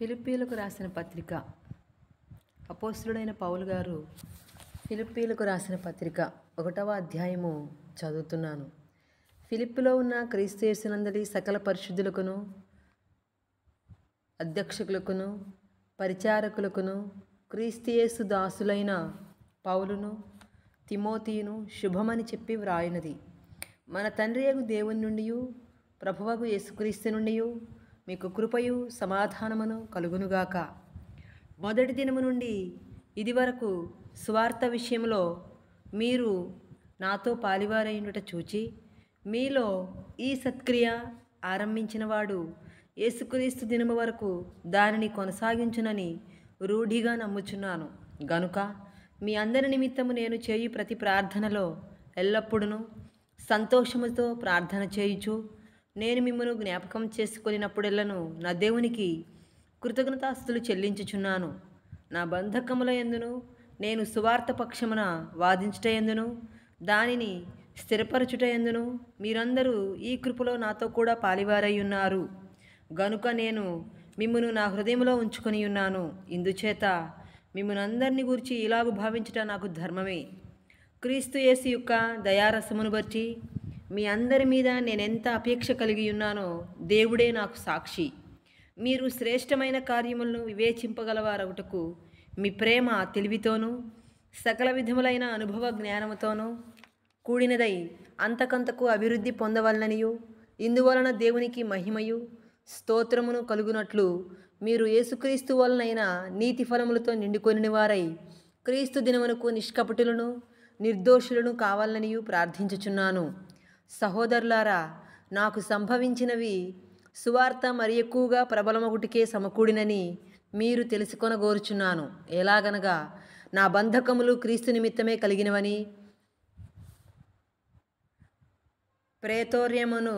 ఫిలిప్పీలకు రాసిన పత్రిక. అపోస్తలుడైన పౌలు గారు ఫిలిప్పీలకు రాసిన పత్రిక 1వ అధ్యాయము చదువుతున్నాను. ఫిలిప్పీలో ఉన్న క్రీస్తు యేసునందలి సకల పరిశుద్ధులకును, అధ్యక్షకులకును, పరిచారకులకును, క్రీస్తు యేసు దాసులైన పౌలును, తిమోతియును శుభమని చెప్పి వ్రాయినది. మన తండ్రియగు దేవుని నుండి, ప్రభువగు యేసుక్రీస్తు నుండి మీకు కృపయు సమాధానమును కలుగునుగాక. మొదటి దినము నుండి ఇది వరకు సువార్త విషయంలో మీరు నాతో పాలివారైనట చూచి, మీలో ఈ సత్క్రియ ఆరంభించినవాడు యేసుక్రీస్తు దినము వరకు దానిని కొనసాగించునని రూఢిగా నమ్ముచున్నాను. గనుక మీ అందరి నిమిత్తము నేను చేయు ప్రతి ప్రార్థనలో ఎల్లప్పుడూ సంతోషముతో ప్రార్థన చేయుచు, నేను మిమ్మను జ్ఞాపకం చేసుకొనినప్పుడెల్లను నా దేవునికి కృతజ్ఞతాస్తులు చెల్లించుచున్నాను. నా బంధకముల యందును, నేను సువార్త పక్షమున వాదించుట యందును, దానిని స్థిరపరచుట యందును మీరందరూ ఈ కృపలో నాతో కూడా పాలివారై ఉన్నారు. గనుక నేను మిమ్మును నా హృదయంలో ఉంచుకొని ఉన్నాను. ఇందుచేత మిమ్మల్ని అందరినీ గురించి ఇలాగు భావించుట నాకు ధర్మమే. క్రీస్తు యేసు యొక్క దయారసమును బట్టి మీ అందరి మీద నేనెంత అపేక్ష కలిగి ఉన్నానో దేవుడే నాకు సాక్షి. మీరు శ్రేష్టమైన కార్యములను వివేచింపగలవారగుటకు మీ ప్రేమ తెలివితోనూ సకల విధములైన అనుభవ జ్ఞానముతోనూ కూడినదై అంతకంతకు అభివృద్ధి పొందవలననియు, ఇందువలన దేవునికి మహిమయు స్తోత్రమును కలుగునట్లు మీరు యేసుక్రీస్తు వలనైన నీతి ఫలములతో నిండుకొనిన వారై క్రీస్తు దినమునకు నిష్కపటులను నిర్దోషులను కావాలనియు ప్రార్థించుచున్నాను. సహోదరులారా, నాకు సంభవించినవి సువార్త మరి ఎక్కువగా ప్రబలమగుటికే సమకూడినని మీరు తెలుసుకొనగోరుచున్నాను. ఎలాగనగా నా బంధకములు క్రీస్తు నిమిత్తమే కలిగినవని ప్రేతోర్యమును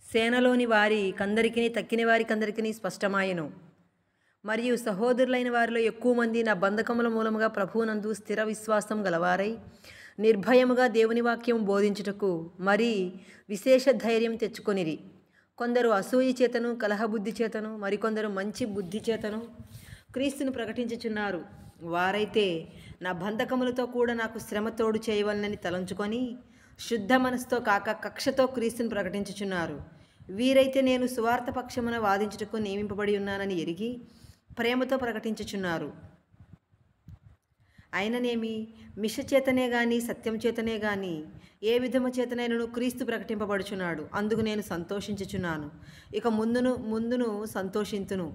సేనలోని వారి కందరికీ తక్కిన వారికందరికీ స్పష్టమాయెను. మరియు సహోదరులైన వారిలో ఎక్కువ మంది నా బంధకముల మూలముగా ప్రభువునందు స్థిర విశ్వాసం గలవారై నిర్భయముగా దేవుని వాక్యం బోధించుటకు మరీ విశేష ధైర్యం తెచ్చుకొనిరి. కొందరు అసూయ చేతను, కలహబుద్ధి చేతను, మరికొందరు మంచి బుద్ధి చేతను క్రీస్తును ప్రకటించుచున్నారు. వారైతే నా బంధకములతో కూడా నాకు శ్రమ తోడు చేయవలనని తలంచుకొని శుద్ధ మనసుతో కాక కక్షతో క్రీస్తును ప్రకటించుచున్నారు. వీరైతే నేను సువార్త పక్షమున వాదించుటకు నియమింపబడి ఉన్నానని ఎరిగి ప్రేమతో ప్రకటించుచున్నారు. అయిననేమి మిష చేతనే గాని సత్యం చేతనే గాని ఏ విధము చేతనైనను క్రీస్తు ప్రకటింపబడుచున్నాడు. అందుకు నేను సంతోషించుచున్నాను. ఇక ముందును సంతోషింతును.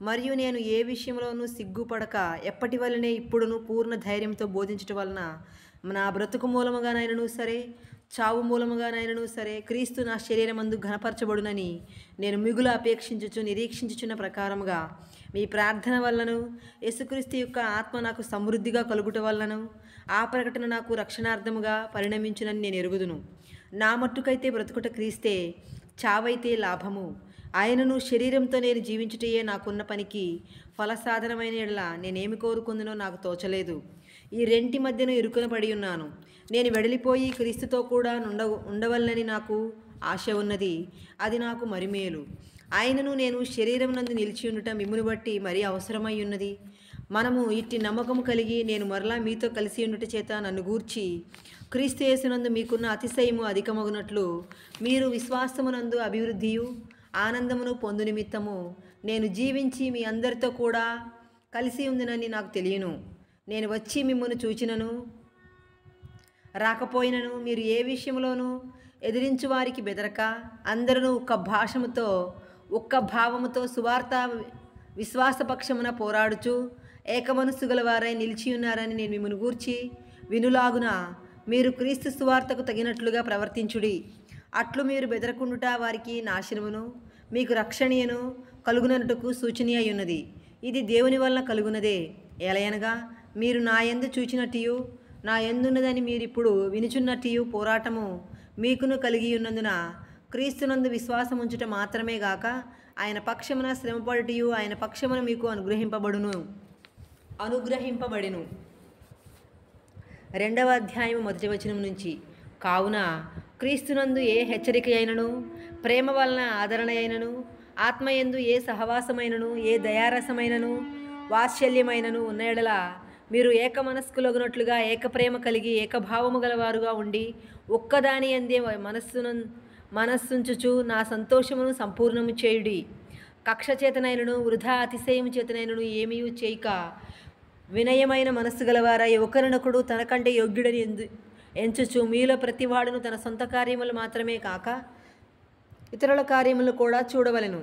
మరియు నేను ఏ విషయంలోనూ సిగ్గుపడక ఎప్పటి వలనే ఇప్పుడును పూర్ణ ధైర్యంతో బోధించటం వలన నా బ్రతుకు మూలముగానైనను సరే, చావు మూలముగానైనను సరే, క్రీస్తు నా శరీరమందు ఘనపరచబడునని నేను మిగులు అపేక్షించుచు నిరీక్షించుచున్న ప్రకారముగా మీ ప్రార్థన వలనను యేసుక్రీస్తు యొక్క ఆత్మ నాకు సమృద్ధిగా కలుగుట వలనను ఆ ప్రకటన నాకు రక్షణార్థముగా పరిణమించునని నేను ఎరుగుదును. నా మట్టుకైతే బ్రతుకుట క్రీస్తే, చావైతే లాభము. ఆయనను శరీరంతో నేను జీవించుటయే నాకున్న పనికి ఫలసాధనమైన ఎడల నేనేమి కోరుకుందునో నాకు తోచలేదు. ఈ రెంటి మధ్యను ఇరుకున పడి ఉన్నాను. నేను వెడలిపోయి క్రీస్తుతో కూడా ఉండవలనని నాకు ఆశ ఉన్నది. అది నాకు మరి మేలు. ఆయనను నేను శరీరం నందు నిలిచి ఉండటం మిమ్మును బట్టి మరీ అవసరమై ఉన్నది. మనము ఇట్టి నమ్మకము కలిగి నేను మరలా మీతో కలిసి ఉండుట చేత నన్ను గూర్చి క్రీస్తు యేసునందు మీకున్న అతిశయము అధికమగునట్లు మీరు విశ్వాసమునందు అభివృద్ధియు ఆనందమును పొందు నిమిత్తము నేను జీవించి మీ అందరితో కూడా కలిసి ఉందినని నాకు తెలియను. నేను వచ్చి మిమ్మల్ని చూచినను రాకపోయినను మీరు ఏ విషయంలోనూ ఎదిరించు వారికి బెదరక అందరూ ఒక్క భావముతో సువార్త విశ్వాసపక్షమున పోరాడుచు ఏకమనస్సు గలవారై నిలిచి ఉన్నారని నేను మిమ్మల్ని గూర్చి వినులాగున మీరు క్రీస్తు సువార్తకు తగినట్లుగా ప్రవర్తించుడి. అట్లు మీరు బెదరకుండుట వారికి నాశనమును మీకు రక్షణీయను కలుగునట్టుకు సూచనీయ ఉన్నది. ఇది దేవుని వలన కలుగునదే. ఎలయనగా మీరు నా యందు చూచినట్టు నా యందున్నదని మీరిప్పుడు వినుచున్నట్టు పోరాటము మీకును కలిగి ఉన్నందున క్రీస్తునందు విశ్వాసం ఉంచుట మాత్రమే గాక ఆయన పక్షమున శ్రమపడుటయు ఆయన పక్షమున మీకు అనుగ్రహింపబడెను. 2వ అధ్యాయం 1వ వచనం నుంచి. కావున క్రీస్తునందు ఏ హెచ్చరిక అయినను, ప్రేమ వలన ఆదరణ అయినను, ఆత్మయందు ఏ సహవాసమైనను ఏ దయారసమైనను వాత్సల్యమైనను ఉన్న ఎడల మీరు ఏక మనస్కులగునట్లుగా ఏకప్రేమ కలిగి ఏకభావము గలవారుగా ఉండి ఒక్కదాని అందే మనస్సుంచుచు నా సంతోషమును సంపూర్ణము చేయుడి. కక్ష చేతనైనను వృధా అతిశయము చేతనైనను ఏమీ చేయక వినయమైన మనస్సు గలవారై ఒకరినొకడు తనకంటే యోగ్యుడని ఎంచుచు మీలో ప్రతివాడును తన సొంత కార్యములు మాత్రమే కాక ఇతరుల కార్యములు కూడా చూడవలెను.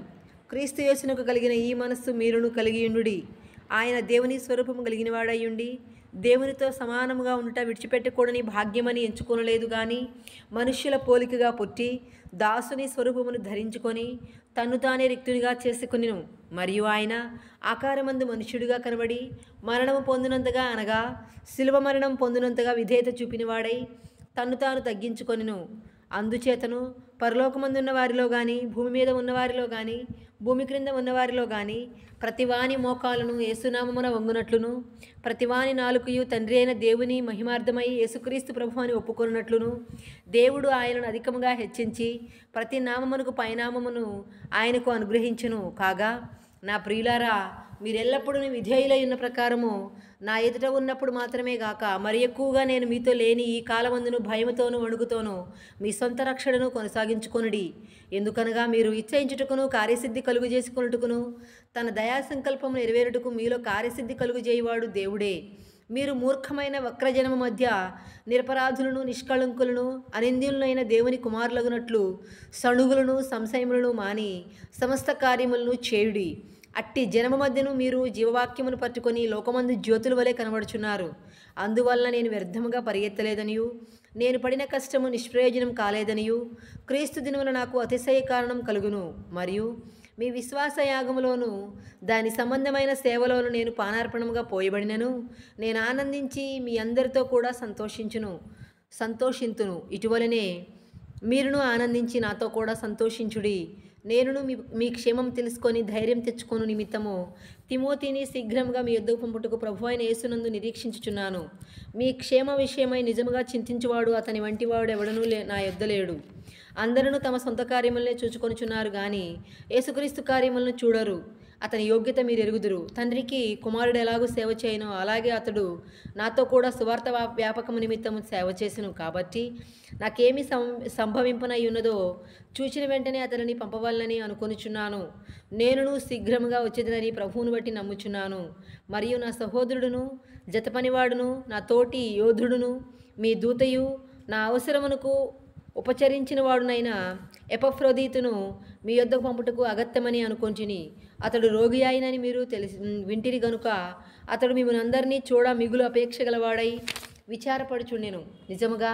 క్రీస్తు యేసునకు కలిగిన ఈ మనస్సు మీరును కలిగియుండుడి. ఆయన దేవుని స్వరూపము కలిగినవాడయ్యుండి దేవునితో సమానముగా ఉండుట విడిచిపెట్టకూడని భాగ్యమని ఎంచుకొనలేదు గాని మనుష్యుల పోలికగా పుట్టి దాసుని స్వరూపమును ధరించుకొని తన్ను తానే రిక్తునిగా చేసుకొనిను. మరియు ఆయన ఆకారమందు మనుష్యుడిగా కనబడి మరణము పొందినంతగా అనగా శిలువ మరణం పొందినంతగా విధేయత చూపినవాడై తన్ను తాను తగ్గించుకొనిను. అందుచేతను పరలోకమందున్న వారిలో కానీ భూమి మీద ఉన్నవారిలో కానీ భూమి క్రింద ఉన్నవారిలో కానీ ప్రతివాని మోకాలను యేసునామమున వంగునట్లును ప్రతివాని నాలుకయు తండ్రి అయిన దేవుని మహిమార్థమై యేసుక్రీస్తు ప్రభు అని ఒప్పుకొనున్నట్లును దేవుడు ఆయనను అధికముగా హెచ్చించి ప్రతి నామమునకు పైనామమును ఆయనకు అనుగ్రహించును. కాగా నా ప్రియులారా, మీరెల్లప్పుడూ విధేయులై ఉన్న ప్రకారము నా ఎదుట ఉన్నప్పుడు మాత్రమే గాక మరి ఎక్కువగా నేను మీతో లేని ఈ కాలమందును భయముతోనూ వణుకుతోనూ మీ సొంత రక్షణను కొనసాగించుకొనుడి. ఎందుకనగా మీరు ఇచ్చయించుటకును కార్యసిద్ధి కలుగు చేసుకొనుటకును తన దయా సంకల్పము నెరవేరుటకు మీలో కార్యసిద్ధి కలుగు చేయువాడు దేవుడే. మీరు మూర్ఖమైన వక్రజనము మధ్య నిరపరాధులను నిష్కళంకులను అనింద్యులైన దేవుని కుమారులగునట్లు సణుగులను సంశయములను మాని సమస్త కార్యములను చేయుడి. అట్టి జనము మధ్యను మీరు జీవవాక్యమును పట్టుకొని లోకమందు జ్యోతుల వలె కనబడుచున్నారు. అందువల్ల నేను వ్యర్థముగా పరిగెత్తలేదనియు నేను పడిన కష్టము నిష్ప్రయోజనం కాలేదనియు క్రీస్తు దినమున నాకు అతిశయ కారణం కలుగును. మరియు మీ విశ్వాస యాగములోను దాని సంబంధమైన సేవలోను నేను పానార్పణముగా పోయబడినను నేను ఆనందించి మీ అందరితో కూడా సంతోషింతును. ఇటువలనే మీరును ఆనందించి నాతో కూడా సంతోషించుడి. నేనును మీ క్షేమం తెలుసుకొని ధైర్యం తెచ్చుకొను నిమిత్తము తిమోతిని శీఘ్రంగా మీ యొద్దకు పంపుటకు ప్రభువైన యేసునందు నిరీక్షించుచున్నాను. మీ క్షేమ విషయమై నిజముగా చింతించువాడు అతని వంటివాడు ఎవడనూ నా యొద్ద లేడు. అందరూ తమ సొంత కార్యములనే చూచుకొనుచున్నారు గాని యేసుక్రీస్తు కార్యములను చూడరు. అతని యోగ్యత మీరు ఎరుగుదురు. తండ్రికి కుమారుడు ఎలాగూ సేవ చేయనో అలాగే అతడు నాతో కూడా సువార్త వ్యాపకము నిమిత్తము సేవ చేసెను. కాబట్టి నాకేమి సంభవింపనై ఉన్నదో చూచిన వెంటనే అతనిని పంపవాలని అనుకొనుచున్నాను. నేనును శీఘ్రముగా వచ్చేదనని ప్రభువును బట్టి నమ్ముచున్నాను. మరియు నా సహోదరుడును జతపనివాడును నా తోటి యోధుడును మీ దూతయు నా అవసరమునకు ఉపచరించిన వాడునైన ఎపఫ్రోదీతును మీ యొద్దకు పంపుటకు అగత్యమని అనుకొంటిని. అతడు రోగి అయినని మీరు వింటిరి గనుక అతడు మిమ్మల్ని అందరినీ చూడ మిగులు అపేక్ష గలవాడై విచారపడుచుండెను. నిజముగా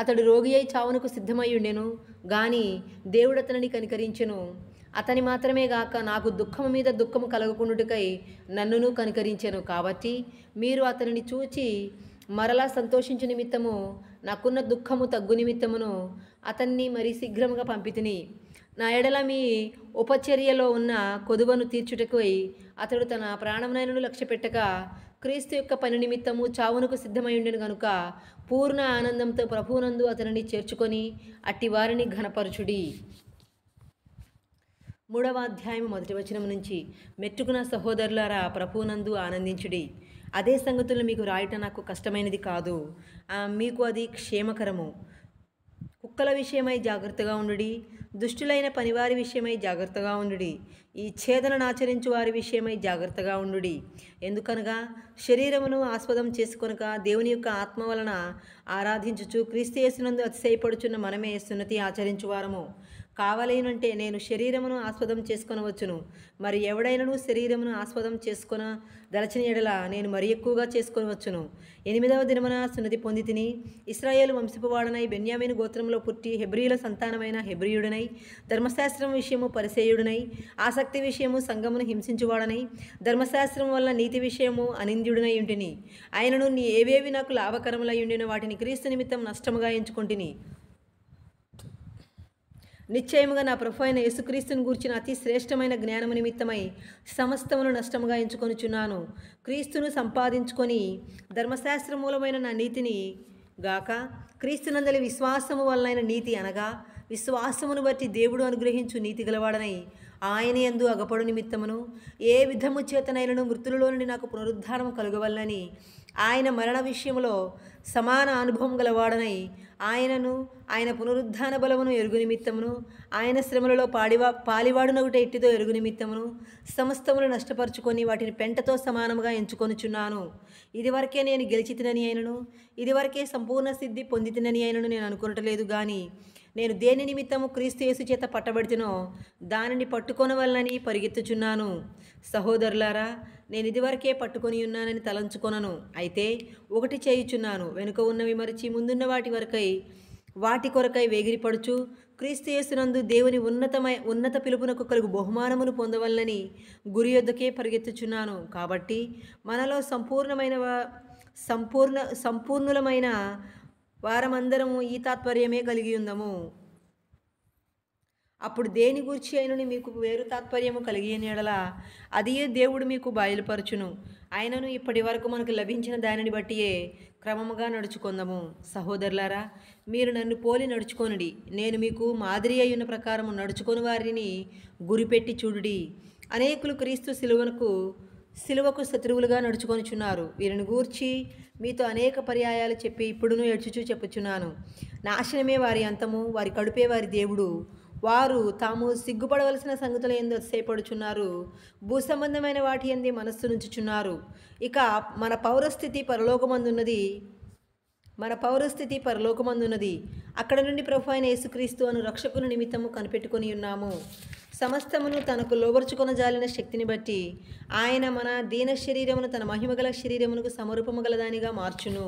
అతడు రోగి అయి చావునకు సిద్ధమై ఉండెను గాని దేవుడు అతనిని కనికరించెను. అతని మాత్రమే గాక నాకు దుఃఖము మీద దుఃఖము కలగకుండుటకై నన్నును కనికరించెను. కాబట్టి మీరు అతనిని చూచి మరలా సంతోషించు నిమిత్తము నాకున్న దుఃఖము తగ్గు నిమిత్తమును అతన్ని మరీ శీఘ్రముగా పంపితిని. నా ఎడల మీ ఉపచర్యలో ఉన్న కొదువను తీర్చుటకు అతడు తన ప్రాణమునైనను లక్ష్యపెట్టక క్రీస్తు యొక్క పని నిమిత్తము చావునకు సిద్ధమై ఉండెను గనుక పూర్ణ ఆనందంతో ప్రభువునందు అతనిని చేర్చుకొని అట్టి వారిని ఘనపరచుడి. 3వ అధ్యాయము 1వ వచనం నుంచి మెట్టుకున్న సహోదరులారా, ప్రభువునందు ఆనందించుడి. అదే సంగతులు మీకు రాయటం నాకు కష్టమైనది కాదు, మీకు అది క్షేమకరము. కుక్కల విషయమై జాగ్రత్తగా ఉండుడి, దుష్టులైన పనివారి విషయమై జాగ్రత్తగా ఉండుడి, ఈ ఛేదనను ఆచరించు వారి విషయమై జాగ్రత్తగా ఉండుడి. ఎందుకనగా శరీరమును ఆస్పదం చేసుకొనక దేవుని యొక్క ఆత్మ వలన ఆరాధించుచు క్రీస్తు యేసునందు అతిశయపడుచున్న మనమే సున్నతి ఆచరించువారము. కావలేనంటే నేను శరీరమును ఆస్పదం చేసుకొనవచ్చును, మరి ఎవడైనను శరీరమును ఆస్పదం చేసుకొన దలచిన ఎడల నేను మరి ఎక్కువగా చేసుకొనవచ్చును. 8వ దినమున సున్నతి పొంది తిని ఇశ్రాయేలు వంశపు వాడనై బెన్యామీను గోత్రంలో పుట్టి హెబ్రీయుల సంతానమైన హెబ్రీయుడనై ధర్మశాస్త్రం విషయము పరిసేయుడనై ఆసక్తి విషయము సంఘమును హింసించువాడనై ధర్మశాస్త్రం వల్ల నీతి విషయము అనింద్యుడనై ఉంటిని. ఆయనను ఏవేవి నాకు లాభకరములై ఉండిన వాటిని క్రీస్తు నిమిత్తం నష్టముగా ఎంచుకొంటిని. నిశ్చయముగా నా ప్రభు అయిన యేసుక్రీస్తుని గూర్చిన అతి శ్రేష్టమైన జ్ఞానము నిమిత్తమై సమస్తమును నష్టముగా ఎంచుకొనుచున్నాను. క్రీస్తును సంపాదించుకొని ధర్మశాస్త్ర మూలమైన నా నీతిని గాక క్రీస్తునందలి విశ్వాసము వలన నీతి అనగా విశ్వాసమును బట్టి దేవుడు అనుగ్రహించు నీతి గలవాడనై ఆయన యందు అగపడు నిమిత్తమును ఏ విధము చేతనైనను మృతులలో నుండి నాకు పునరుద్ధానం కలుగవల్లని ఆయన మరణ విషయంలో సమాన అనుభవం గలవాడనై ఆయనను ఆయన పునరుద్ధాన బలమును ఎరుగు నిమిత్తమును ఆయన శ్రమలలో పాలివాడునగుట ఎట్టిదో ఎరుగు నిమిత్తమును సమస్తమును నష్టపరుచుకొని వాటిని పెంటతో సమానముగా ఎంచుకొనుచున్నాను. ఇదివరకే నేను గెలిచితినని అయినను ఇదివరకే సంపూర్ణ సిద్ధి పొందితినని అయినను నేను అనుకొనటలేదు గాని నేను దేని నిమిత్తము క్రీస్తు యేసు చేత పట్టబడితినో దానిని పట్టుకొనవలనని పరిగెత్తుచున్నాను. సహోదరులారా, నేను ఇదివరకే పట్టుకొని ఉన్నానని తలంచుకొనను. అయితే ఒకటి చేయుచున్నాను, వెనుక ఉన్నవి మరచి ముందున్న వాటి కొరకై వేగిరిపడుచు క్రీస్తు యేసునందు దేవుని ఉన్నత పిలుపునకు కలుగు బహుమానమును పొందవలనని గురి యొద్దకే పరిగెత్తుచున్నాను. కాబట్టి మనలో సంపూర్ణులమైన వారమందరము ఈ తాత్పర్యమే కలిగి ఉందము. అప్పుడు దేని గూర్చి అయినను మీకు వేరు తాత్పర్యము కలిగిన యెడల అదియే దేవుడు మీకు బయలుపరచును. ఆయనను ఇప్పటి వరకు మనకు లభించిన దానిని బట్టియే క్రమముగా నడుచుకుందాము. సహోదరులారా, మీరు నన్ను పోలి నడుచుకొనుడి. నేను మీకు మాదిరి అయ్యున్న ప్రకారము నడుచుకొని వారిని గురిపెట్టి చూడుడి. అనేకులు క్రీస్తు సిలువకు శత్రువులుగా నడుచుకొనిచున్నారు. వీరిని గూర్చి మీతో అనేక పర్యాయాలు చెప్పి ఇప్పుడును ఏడ్చుచూ చెప్పుచున్నాను. నాశనమే వారి అంతము, వారి కడుపే వారి దేవుడు. వారు తాము సిగ్గుపడవలసిన సంగతుల యందు అతిశయపడుచున్నారు, భూ సంబంధమైన వాటి యందు మనస్సు నుంచుచున్నారు. ఇక మన పౌరస్థితి పరలోకమందున్నది. అక్కడ నుండి ప్రభు అయిన యేసుక్రీస్తు అను రక్షకుని నిమిత్తము కనిపెట్టుకొని ఉన్నాము. సమస్తమును తనకు లోబర్చుకొనజాలిన శక్తిని బట్టి ఆయన మన దీన శరీరమును తన మహిమగల శరీరమునకు సమరూపముగలదానిగా మార్చును.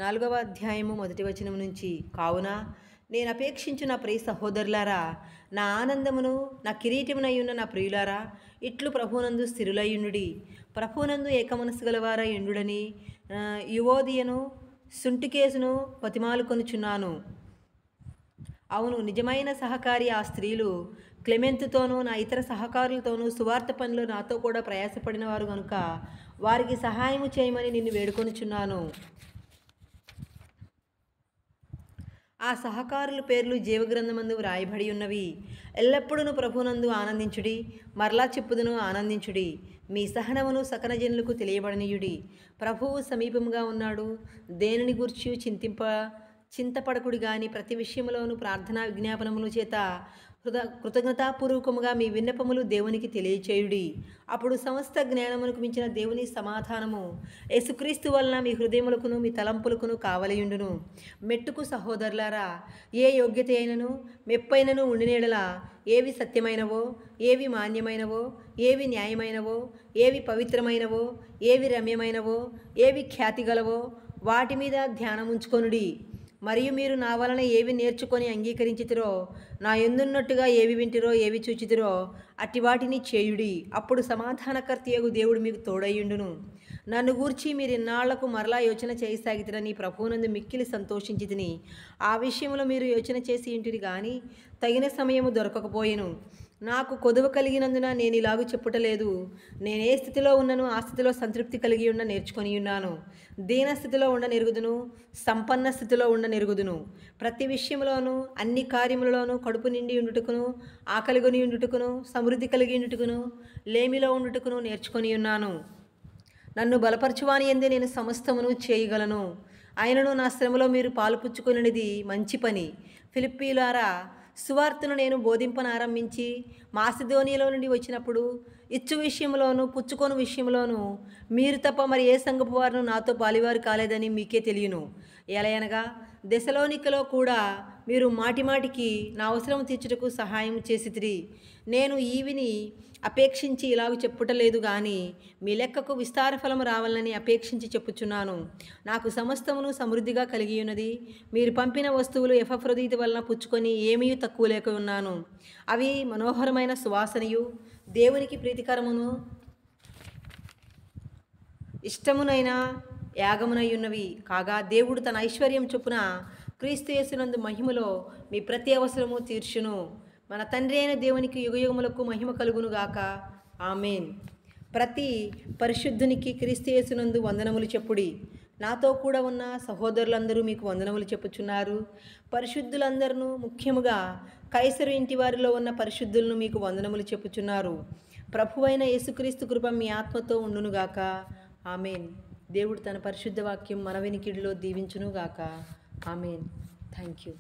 4వ అధ్యాయము 1వ వచనం నుంచి. కావున నేను అపేక్షించు నా ప్రియ సహోదరులారా, నా ఆనందమును నా కిరీటమునయ్యున్న నా ప్రియులారా, ఇట్లు ప్రభువునందు స్థిరులయ్యుండుడి. ప్రభువునందు ఏకమనస్సు గలవారై ఉండుడని యువోదియను సుంటికేసును బతిమాలు కొనుచున్నాను. అవును, నిజమైన సహకారి ఆ స్త్రీలు క్లెమెంతుతోనూ నా ఇతర సహకారులతోనూ సువార్త పనిలో నాతో కూడా ప్రయాసపడిన వారు కనుక వారికి సహాయము చేయమని నిన్ను వేడుకొనుచున్నాను. ఆ సహకారుల పేర్లు జీవగ్రంథమందు వ్రాయబడి ఉన్నవి. ఎల్లప్పుడూ ప్రభునందు ఆనందించుడి. మరలా చెప్పుదును, ఆనందించుడి. మీ సహనమును సకల జనులకు తెలియబడనీయుడి. ప్రభువు సమీపముగా ఉన్నాడు. దేనిని గూర్చి చింతపడకుడి గాని ప్రతి విషయంలోనూ ప్రార్థనా విజ్ఞాపనముల చేత కృతజ్ఞతాపూర్వకముగా మీ విన్నపములు దేవునికి తెలియచేయుడి. అప్పుడు సమస్త జ్ఞానమునకు మించిన దేవుని సమాధానము యేసుక్రీస్తు వలన మీ హృదయములకును మీ తలంపులకును కావలియుండును. మెట్టుకు సహోదరులారా, ఏ యోగ్యత అయినను మెప్పైనను ఉండినేడలా ఏవి సత్యమైనవో, ఏవి మాన్యమైనవో, ఏవి న్యాయమైనవో, ఏవి పవిత్రమైనవో, ఏవి రమ్యమైనవో, ఏవి ఖ్యాతి గలవో వాటి మీద ధ్యానముంచుకొనుడి. మరియు మీరు నా వలన ఏవి నేర్చుకొని అంగీకరించితిరో, నా యందున్నట్టుగా ఏవి వింటిరో, ఏవి చూచితిరో అట్టి వాటిని చేయుడి. అప్పుడు సమాధానకర్తయగు దేవుడు మీకు తోడయ్యుండును. నన్ను గూర్చి మీరు ఇన్నాళ్లకు మరలా యోచన చేయసాగితిరని ప్రభువునందు మిక్కిలి సంతోషించితిని. ఆ విషయంలో మీరు యోచన చేసి ఇంటిరి కానీ తగిన సమయము దొరకకపోయెను. నాకు కొదువ కలిగినందున నేను ఇలాగూ చెప్పుటలేదు. నేను ఏ స్థితిలో ఉన్నను ఆ స్థితిలో సంతృప్తి కలిగి ఉన్న నేర్చుకొని ఉన్నాను. దీన స్థితిలో ఉండ నెరుగుదును, సంపన్న స్థితిలో ఉండ నెరుగుదును. ప్రతి విషయంలోనూ అన్ని కార్యములలోనూ కడుపు నిండి ఉండుటకును, ఆకలిగొని ఉండుటకును, సమృద్ధి కలిగి ఉండుటకును, లేమిలో ఉండుటకును నేర్చుకొని ఉన్నాను. నన్ను బలపరచువాని యందే నేను సమస్తమును చేయగలను. ఆయనను నా శ్రమలో మీరు పాలుపుచ్చుకొనిది మంచి పని. ఫిలిప్పీలారా, సువార్తను నేను బోధింపనారంభించి మాసిదోనియాలో నుండి వచ్చినప్పుడు ఇచ్చు విషయంలోనూ పుచ్చుకొను విషయంలోనూ మీరు తప్ప మరి ఏ సంఘపు వారును నాతో పాలివారు కాలేదని మీకే తెలియను. ఎలయనగా దెసలోనికలో కూడా మీరు మాటిమాటికి నా అవసరం తీర్చుటకు సహాయం చేసితిరి. నేను ఈవిని అపేక్షించి ఇలాగ చెప్పుటలేదు కానీ మీ లెక్కకు విస్తార ఫలము రావాలని అపేక్షించి చెప్పుచున్నాను. నాకు సమస్తమును సమృద్ధిగా కలిగి ఉన్నది. మీరు పంపిన వస్తువులు ఎపఫ్రొదీతు వలన పుచ్చుకొని ఏమీ తక్కువ లేక ఉన్నాను. అవి మనోహరమైన సువాసనయు దేవునికి ప్రీతికరమును ఇష్టమునైన యాగమునై ఉన్నవి. కాగా దేవుడు తన ఐశ్వర్యం చొప్పున క్రీస్తు యేసునందు మహిమలో మీ ప్రతి అవసరము తీర్చును. మన తండ్రి అయిన దేవునికి యుగయుగములకు మహిమ కలుగునుగాక. ఆమెన్. ప్రతి పరిశుద్ధునికి క్రీస్తు యేసునందు వందనములు చెప్పుడి. నాతో కూడా ఉన్న సహోదరులందరూ మీకు వందనములు చెప్పుచున్నారు. పరిశుద్ధులందరూ, ముఖ్యముగా కైసరు ఇంటి వారిలో ఉన్న పరిశుద్ధులను మీకు వందనములు చెప్పుచున్నారు. ప్రభువైన యేసుక్రీస్తు కృప మీ ఆత్మతో ఉండునుగాక. ఆమెన్. దేవుడు తన పరిశుద్ధ వాక్యం మన వినికిడిలో దీవించునుగాక. ఆమెన్. Thank you.